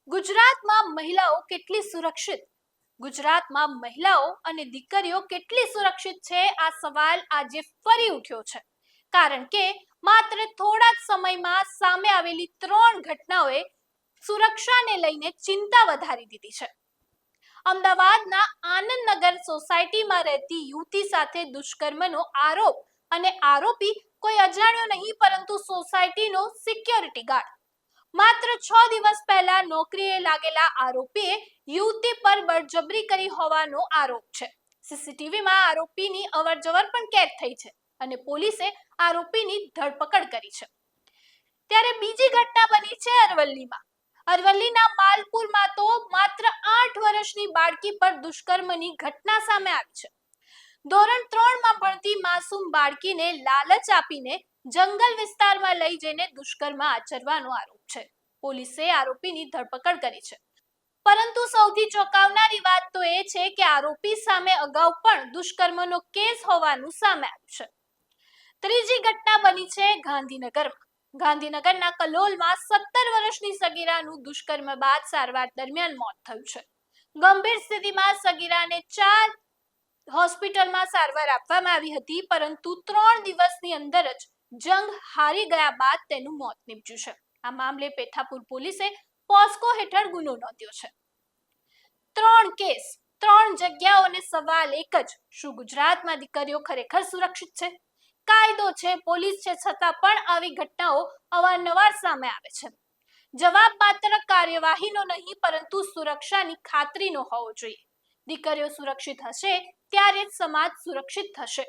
ગુજરાતમાં મહિલાઓ કેટલી સુરક્ષિત? ગુજરાતમાં મહિલાઓ અને દીકરીઓ કેટલી સુરક્ષિત છે? આ સવાલ આજે ફરી ઉઠ્યો છે, કારણ કે માત્ર થોડા જ સમયમાં સામે આવેલી 3 ઘટનાઓએ સુરક્ષાને લઈને ચિંતા વધારી દીધી છે. અમદાવાદના આનંદનગર સોસાયટીમાં રહેતી યુવતી સાથે દુષ્કર્મનો આરોપ અને આરોપી કોઈ અજાણ્યો નહીં પરંતુ સોસાયટીનો સિક્યોરિટી ગાર્ડ. માત્ર 6 દિવસ પહેલા નોકરીએ લાગેલા આરોપીએ યુવતી પર બળજબરી કરી હોવાનો આરોપ છે. સીસીટીવીમાં આરોપીની અવરજવર પણ કેદ થઈ છે અને પોલીસે આરોપીની ધરપકડ કરી છે. ત્યારે બીજી ઘટના બની છે અરવલ્લીમાં. અરવલ્લીના માલપુરમાં તો માત્ર 8 વર્ષની બાળકી પર દુષ્કર્મની ઘટના સામે આવી છે. ધોરણ 3માં ભણતી માસૂમ બાળકીને લાલચ આપીને જંગલ વિસ્તારમાં લઈ જઈને દુષ્કર્મ આચરવાનો આરોપ છે. પોલીસે આરોપીની ધરપકડ કરી છે. પરંતુ સૌથી ચોંકાવનારી વાત તો એ છે કે આરોપી સામે અગાઉ પણ દુષ્કર્મનો કેસ હોવાનું સામે આવ્યું છે. ત્રીજી ઘટના બની છે ગાંધીનગરમાં. ગાંધીનગરના કલોલમાં 17 વર્ષની સગીરાનું દુષ્કર્મ બાદ સારવાર દરમિયાન મોત થયું છે. ગંભીર સ્થિતિમાં સગીરાને 4 હોસ્પિટલમાં સારવાર આપવામાં આવી હતી, પરંતુ 3 દિવસની અંદર જ જંગ હારી ગયા બાદ તેનું મોત નીપજ્યું છે. આ મામલે પેથાપુર પોલીસે પોસ્કો હેઠળ ગુનો નોંધ્યો છે. 3 કેસ, 3 જગ્યાઓને સવાલ એક જ: શું ગુજરાતમાં દીકરીઓ ખરેખર સુરક્ષિત છે? કાયદો છે, પોલીસ છે, છતાં પણ આવી ઘટનાઓ અવારનવાર સામે આવે છે. જવાબ માત્ર કાર્યવાહીનો નહીં પરંતુ સુરક્ષાની ખાતરીનો હોવો જોઈએ. દીકરીઓ સુરક્ષિત હશે ત્યારે જ સમાજ સુરક્ષિત થશે.